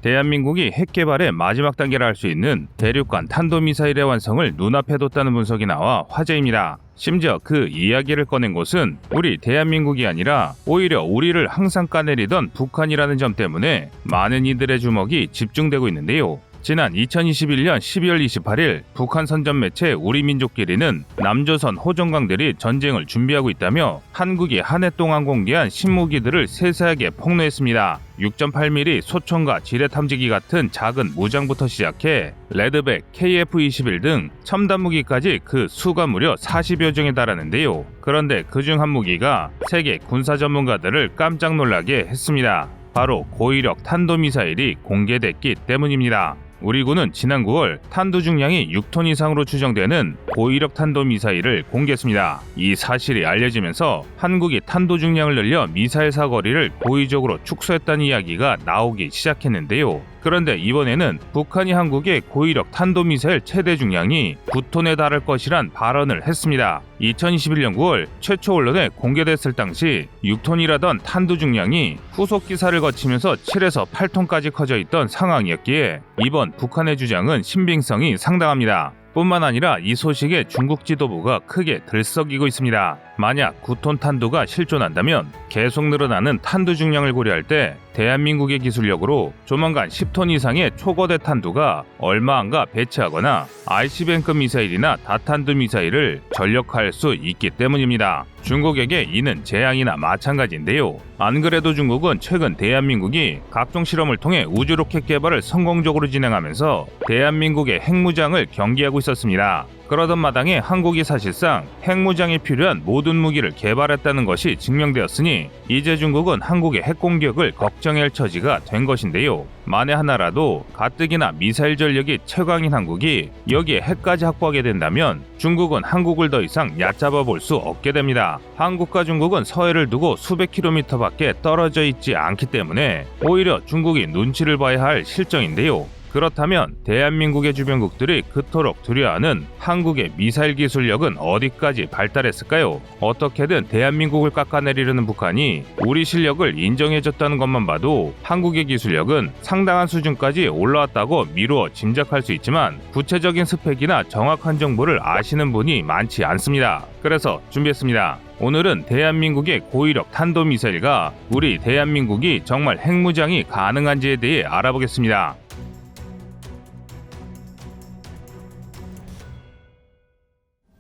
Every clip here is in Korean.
대한민국이 핵 개발의 마지막 단계를 할 수 있는 대륙간 탄도미사일의 완성을 눈앞에 뒀다는 분석이 나와 화제입니다. 심지어 그 이야기를 꺼낸 곳은 우리 대한민국이 아니라 오히려 우리를 항상 까내리던 북한이라는 점 때문에 많은 이들의 주목이 집중되고 있는데요. 지난 2021년 12월 28일 북한 선전 매체 우리민족끼리는 남조선 호종강들이 전쟁을 준비하고 있다며 한국이 한 해 동안 공개한 신무기들을 세세하게 폭로했습니다. 6.8mm 소총과 지뢰 탐지기 같은 작은 무장부터 시작해 레드백, KF-21 등 첨단 무기까지 그 수가 무려 40여 종에 달하는데요. 그런데 그중 한 무기가 세계 군사 전문가들을 깜짝 놀라게 했습니다. 바로 고위력 탄도미사일이 공개됐기 때문입니다. 우리 군은 지난 9월 탄두 중량이 6톤 이상으로 추정되는 고위력 탄도미사일을 공개했습니다. 이 사실이 알려지면서 한국이 탄도 중량을 늘려 미사일 사거리를 고의적으로 축소했다는 이야기가 나오기 시작했는데요. 그런데 이번에는 북한이 한국의 고위력 탄도미사일 최대 중량이 9톤에 달할 것이란 발언을 했습니다. 2021년 9월 최초 언론에 공개됐을 당시 6톤이라던 탄두 중량이 후속 기사를 거치면서 7에서 8톤까지 커져 있던 상황이었기에 이번 북한의 주장은 신빙성이 상당합니다. 뿐만 아니라 이 소식에 중국 지도부가 크게 들썩이고 있습니다. 만약 9톤 탄두가 실존한다면 계속 늘어나는 탄두 중량을 고려할 때 대한민국의 기술력으로 조만간 10톤 이상의 초거대 탄두가 얼마 안가 배치하거나 ICBM급 미사일이나 다탄두 미사일을 전력화할 수 있기 때문입니다. 중국에게 이는 재앙이나 마찬가지인데요. 안 그래도 중국은 최근 대한민국이 각종 실험을 통해 우주 로켓 개발을 성공적으로 진행하면서 대한민국의 핵무장을 경계하고 있었습니다. 그러던 마당에 한국이 사실상 핵무장에 필요한 모든 무기를 개발했다는 것이 증명되었으니 이제 중국은 한국의 핵공격을 걱정해야 할 처지가 된 것인데요. 만에 하나라도 가뜩이나 미사일 전력이 최강인 한국이 여기에 핵까지 확보하게 된다면 중국은 한국을 더 이상 얕잡아 볼 수 없게 됩니다. 한국과 중국은 서해를 두고 수백 킬로미터밖에 떨어져 있지 않기 때문에 오히려 중국이 눈치를 봐야 할 실정인데요. 그렇다면 대한민국의 주변국들이 그토록 두려워하는 한국의 미사일 기술력은 어디까지 발달했을까요? 어떻게든 대한민국을 깎아내리려는 북한이 우리 실력을 인정해줬다는 것만 봐도 한국의 기술력은 상당한 수준까지 올라왔다고 미루어 짐작할 수 있지만 구체적인 스펙이나 정확한 정보를 아시는 분이 많지 않습니다. 그래서 준비했습니다. 오늘은 대한민국의 고위력 탄도미사일과 우리 대한민국이 정말 핵무장이 가능한지에 대해 알아보겠습니다.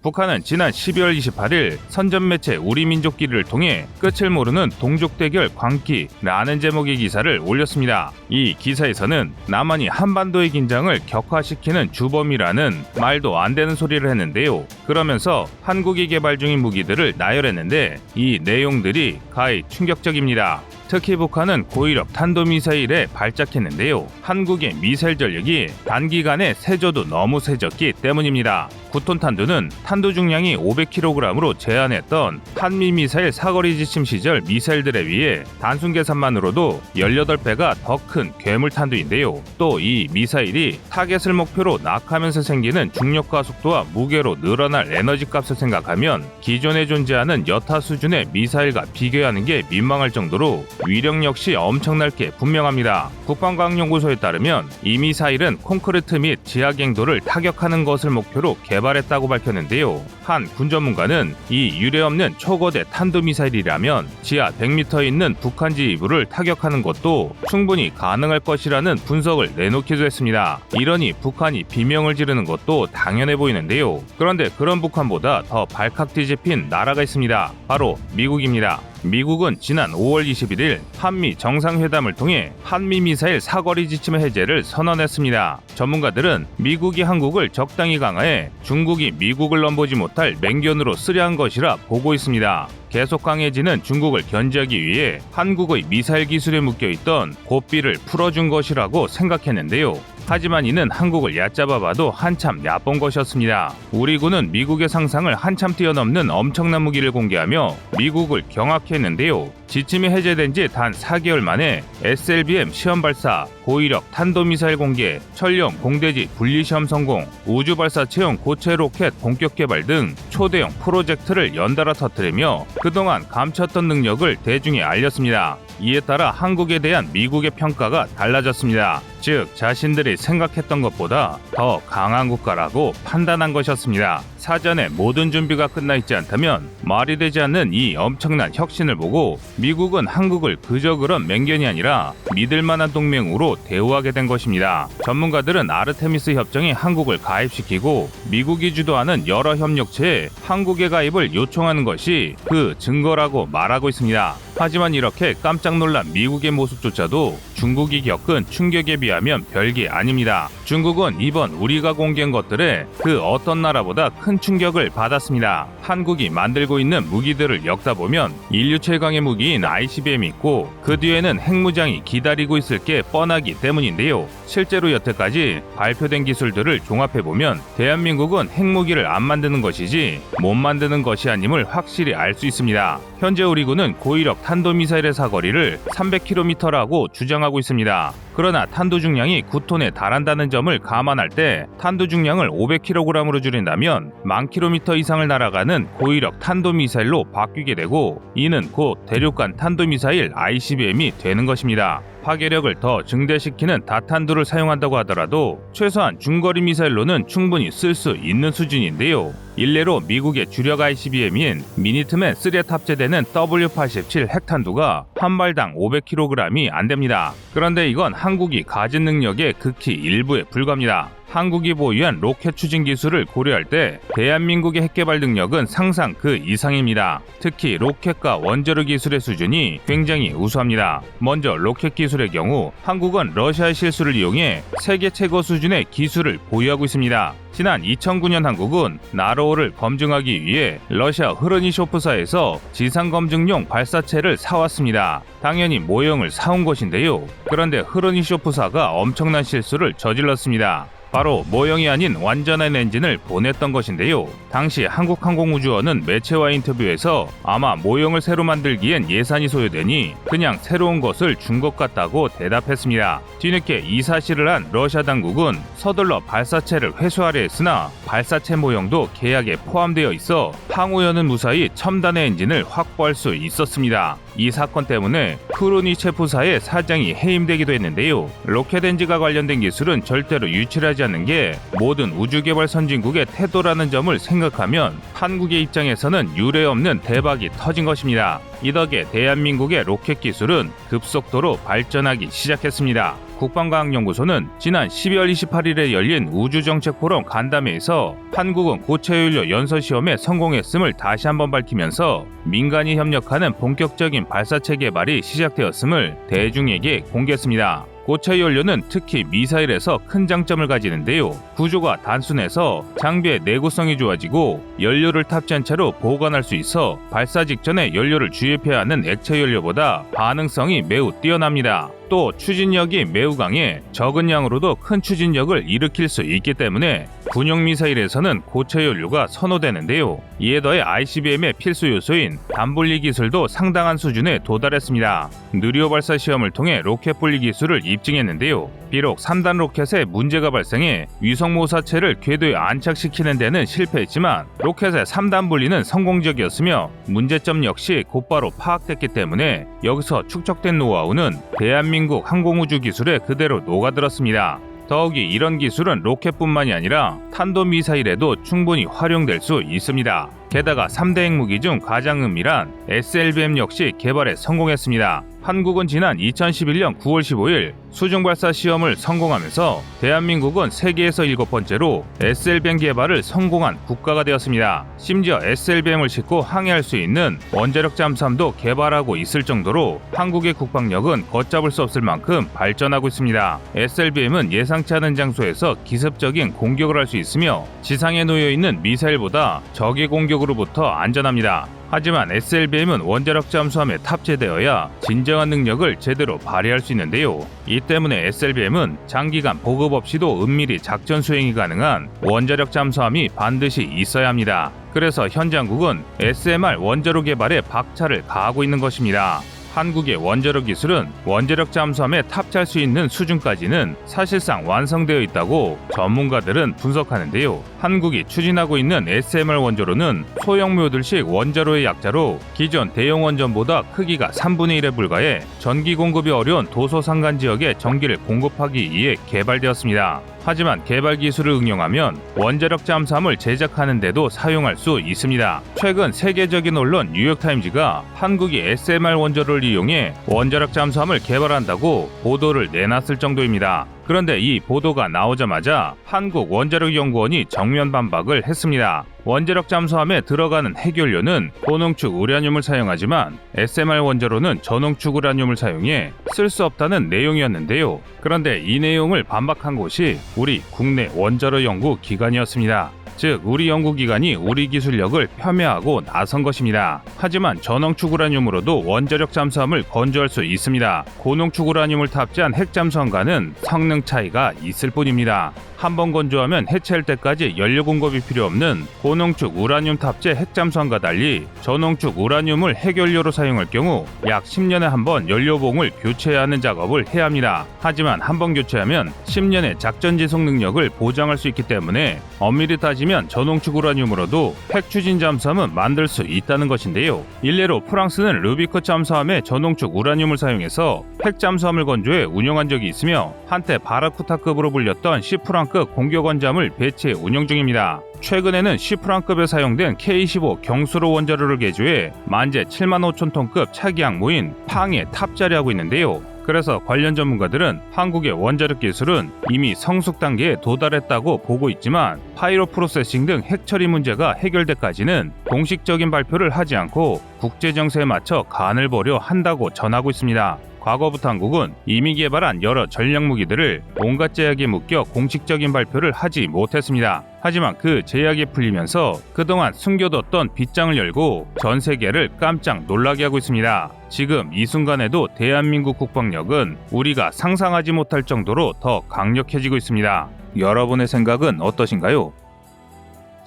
북한은 지난 12월 28일 선전매체 우리민족끼리를 통해 끝을 모르는 동족대결 광기라는 제목의 기사를 올렸습니다. 이 기사에서는 남한이 한반도의 긴장을 격화시키는 주범이라는 말도 안 되는 소리를 했는데요. 그러면서 한국이 개발 중인 무기들을 나열했는데 이 내용들이 가히 충격적입니다. 특히 북한은 고위력 탄도미사일에 발작했는데요. 한국의 미사일 전력이 단기간에 세조도 너무 세졌기 때문입니다. 9톤 탄두는 탄두 중량이 500kg으로 제한했던 한미미사일 사거리 지침 시절 미사일들에 비해 단순 계산만으로도 18배가 더 큰 괴물 탄두인데요. 또 이 미사일이 타겟을 목표로 낙하면서 생기는 중력과 속도와 무게로 늘어날 에너지 값을 생각하면 기존에 존재하는 여타 수준의 미사일과 비교하는 게 민망할 정도로 위력 역시 엄청날 게 분명합니다. 국방과학연구소에 따르면 이 미사일은 콘크리트 및 지하 갱도를 타격하는 것을 목표로 개발했다고 밝혔는데요. 한 군 전문가는 이 유례없는 초거대 탄도미사일이라면 지하 100m 있는 북한 지휘부를 타격하는 것도 충분히 가능할 것이라는 분석을 내놓기도 했습니다. 이러니 북한이 비명을 지르는 것도 당연해 보이는데요. 그런데 그런 북한보다 더 발칵 뒤집힌 나라가 있습니다. 바로 미국입니다. 미국은 지난 5월 21일 한미 정상회담을 통해 한미 미사일 사거리 지침 해제를 선언했습니다. 전문가들은 미국이 한국을 적당히 강화해 중국이 미국을 넘보지 못할 맹견으로 쓰려한 것이라 보고 있습니다. 계속 강해지는 중국을 견제하기 위해 한국의 미사일 기술에 묶여있던 고삐를 풀어준 것이라고 생각했는데요. 하지만 이는 한국을 얕잡아봐도 한참 얕본 것이었습니다. 우리 군은 미국의 상상을 한참 뛰어넘는 엄청난 무기를 공개하며 미국을 경악해 했는데요. 지침이 해제된 지 단 4개월 만에 SLBM 시험 발사, 고위력 탄도미사일 공개, 천령 공대지 분리시험 성공, 우주 발사 체험 고체 로켓 본격 개발 등 초대형 프로젝트를 연달아 터뜨리며 그동안 감췄던 능력을 대중에 알렸습니다. 이에 따라 한국에 대한 미국의 평가가 달라졌습니다. 즉 자신들이 생각했던 것보다 더 강한 국가라고 판단한 것이었습니다. 사전에 모든 준비가 끝나 있지 않다면 말이 되지 않는 이 엄청난 혁신을 보고 미국은 한국을 그저 그런 맹견이 아니라 믿을 만한 동맹으로 대우하게 된 것입니다. 전문가들은 아르테미스 협정에 한국을 가입시키고 미국이 주도하는 여러 협력체에 한국의 가입을 요청하는 것이 그 증거라고 말하고 있습니다. 하지만 이렇게 깜짝 놀란 미국의 모습조차도 중국이 겪은 충격에 비하면 별게 아닙니다. 중국은 이번 우리가 공개한 것들에 그 어떤 나라보다 큰 충격을 받았습니다. 한국이 만들고 있는 무기들을 엮다 보면 인류 최강의 무기인 ICBM이 있고 그 뒤에는 핵무장이 기다리고 있을 게 뻔하기 때문인데요. 실제로 여태까지 발표된 기술들을 종합해보면 대한민국은 핵무기를 안 만드는 것이지 못 만드는 것이 아님을 확실히 알 수 있습니다. 현재 우리 군은 고위력 탄도미사일의 사거리를 300km라고 주장하고 있습니다. 그러나 탄도 중량이 9톤에 달한다는 점을 감안할 때 탄도 중량을 500kg으로 줄인다면 10,000km 이상을 날아가는 고위력 탄도미사일로 바뀌게 되고 이는 곧 대륙간 탄도미사일 ICBM이 되는 것입니다. 파괴력을 더 증대시키는 다탄두를 사용한다고 하더라도 최소한 중거리 미사일로는 충분히 쓸 수 있는 수준인데요. 일례로 미국의 주력 ICBM인 미니트맨 3에 탑재되는 W-87 핵탄두가 한 발당 500kg이 안 됩니다. 그런데 이건 한국이 가진 능력의 극히 일부에 불과합니다. 한국이 보유한 로켓 추진 기술을 고려할 때 대한민국의 핵개발 능력은 상상 그 이상입니다. 특히 로켓과 원자로 기술의 수준이 굉장히 우수합니다. 먼저 로켓 기술의 경우 한국은 러시아의 실수를 이용해 세계 최고 수준의 기술을 보유하고 있습니다. 지난 2009년 한국은 나로호를 검증하기 위해 러시아 흐르니쇼프사에서 지상검증용 발사체를 사왔습니다. 당연히 모형을 사온 것인데요. 그런데 흐르니쇼프사가 엄청난 실수를 저질렀습니다. 바로 모형이 아닌 완전한 엔진을 보냈던 것인데요. 당시 한국항공우주원은 매체와의 인터뷰에서 아마 모형을 새로 만들기엔 예산이 소요되니 그냥 새로운 것을 준 것 같다고 대답했습니다. 뒤늦게 이 사실을 한 러시아 당국은 서둘러 발사체를 회수하려 했으나 발사체 모형도 계약에 포함되어 있어 항우연은 무사히 첨단의 엔진을 확보할 수 있었습니다. 이 사건 때문에 크루니체프사의 사장이 해임되기도 했는데요. 로켓 엔진과 관련된 기술은 절대로 유출하지 않는 게 모든 우주개발 선진국의 태도라는 점을 생각하면 한국의 입장에서는 유례없는 대박이 터진 것입니다. 이 덕에 대한민국의 로켓 기술은 급속도로 발전하기 시작했습니다. 국방과학연구소는 지난 12월 28일에 열린 우주정책포럼 간담회에서 한국은 고체연료 연소시험에 성공했음을 다시 한번 밝히면서 민간이 협력하는 본격적인 발사체 개발이 시작되었음을 대중에게 공개했습니다. 고체 연료는 특히 미사일에서 큰 장점을 가지는데요. 구조가 단순해서 장비의 내구성이 좋아지고 연료를 탑재한 채로 보관할 수 있어 발사 직전에 연료를 주입해야 하는 액체 연료보다 반응성이 매우 뛰어납니다. 또 추진력이 매우 강해 적은 양으로도 큰 추진력을 일으킬 수 있기 때문에 군용 미사일에서는 고체 연료가 선호되는데요. 이에 더해 ICBM의 필수 요소인 단분리 기술도 상당한 수준에 도달했습니다. 누리호 발사 시험을 통해 로켓 분리 기술을 입증했는데요. 비록 3단 로켓에 문제가 발생해 위성 모사체를 궤도에 안착시키는 데는 실패했지만 로켓의 3단 분리는 성공적이었으며 문제점 역시 곧바로 파악됐기 때문에 여기서 축적된 노하우는 대한민국 항공우주 기술에 그대로 녹아들었습니다. 더욱이 이런 기술은 로켓뿐만이 아니라 탄도미사일에도 충분히 활용될 수 있습니다. 게다가 3대 핵무기 중 가장 은밀한 SLBM 역시 개발에 성공했습니다. 한국은 지난 2011년 9월 15일 수중발사 시험을 성공하면서 대한민국은 세계에서 7번째로 SLBM 개발을 성공한 국가가 되었습니다. 심지어 SLBM을 싣고 항해할 수 있는 원자력 잠수함도 개발하고 있을 정도로 한국의 국방력은 걷잡을 수 없을 만큼 발전하고 있습니다. SLBM은 예상치 않은 장소에서 기습적인 공격을 할 수 있으며 지상에 놓여있는 미사일보다 적의 공격으로부터 안전합니다. 하지만 SLBM은 원자력 잠수함에 탑재되어야 진정한 능력을 제대로 발휘할 수 있는데요. 이 때문에 SLBM은 장기간 보급 없이도 은밀히 작전 수행이 가능한 원자력 잠수함이 반드시 있어야 합니다. 그래서 현 장국은 SMR 원자로 개발에 박차를 가하고 있는 것입니다. 한국의 원자력 기술은 원자력 잠수함에 탑재할 수 있는 수준까지는 사실상 완성되어 있다고 전문가들은 분석하는데요. 한국이 추진하고 있는 SMR 원자로는 소형 묘들식 원자로의 약자로 기존 대형 원전보다 크기가 3분의 1에 불과해 전기 공급이 어려운 도서산간 지역에 전기를 공급하기 위해 개발되었습니다. 하지만 개발 기술을 응용하면 원자력 잠수함을 제작하는 데도 사용할 수 있습니다. 최근 세계적인 언론 뉴욕타임즈가 한국이 SMR 원자로를 이용해 원자력 잠수함을 개발한다고 보도를 내놨을 정도입니다. 그런데 이 보도가 나오자마자 한국원자력연구원이 정면 반박을 했습니다. 원자력 잠수함에 들어가는 핵연료는 고농축 우라늄을 사용하지만 SMR 원자로는 저농축 우라늄을 사용해 쓸 수 없다는 내용이었는데요. 그런데 이 내용을 반박한 곳이 우리 국내 원자로 연구 기관이었습니다. 즉 우리 연구기관이 우리 기술력을 폄훼하고 나선 것입니다. 하지만 저농축 우라늄으로도 원자력 잠수함을 건조할 수 있습니다. 고농축 우라늄을 탑재한 핵잠수함과는 성능 차이가 있을 뿐입니다. 한번 건조하면 해체할 때까지 연료 공급이 필요 없는 고농축 우라늄 탑재 핵잠수함과 달리 저농축 우라늄을 핵연료로 사용할 경우 약 10년에 한 번 연료봉을 교체해야 하는 작업을 해야 합니다. 하지만 한 번 교체하면 10년의 작전 지속 능력을 보장할 수 있기 때문에 엄밀히 따지면 저농축 우라늄으로도 핵 추진 잠수함은 만들 수 있다는 것인데요. 일례로 프랑스는 루비크 잠수함에 저농축 우라늄을 사용해서 핵 잠수함을 건조해 운영한 적이 있으며 한때 바라쿠타급으로 불렸던 시프랑급 공격 원잠을 배치해 운영 중입니다. 최근에는 시프랑급에 사용된 K-25 경수로 원자로를 개조해 만재 7만 5천 톤급 차기 항모인 팡에 탑재를 하고 있는데요. 그래서 관련 전문가들은 한국의 원자력 기술은 이미 성숙 단계에 도달했다고 보고 있지만 파이로 프로세싱 등 핵 처리 문제가 해결되기까지는 공식적인 발표를 하지 않고 국제 정세에 맞춰 간을 보려 한다고 전하고 있습니다. 과거부터 한국은 이미 개발한 여러 전략 무기들을 온갖 제약에 묶여 공식적인 발표를 하지 못했습니다. 하지만 그 제약이 풀리면서 그동안 숨겨뒀던 빗장을 열고 전 세계를 깜짝 놀라게 하고 있습니다. 지금 이 순간에도 대한민국 국방력은 우리가 상상하지 못할 정도로 더 강력해지고 있습니다. 여러분의 생각은 어떠신가요?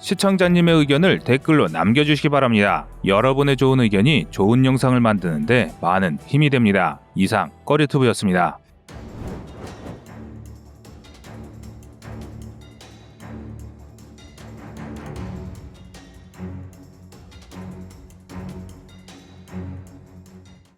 시청자님의 의견을 댓글로 남겨주시기 바랍니다. 여러분의 좋은 의견이 좋은 영상을 만드는데 많은 힘이 됩니다. 이상 꺼리투브였습니다.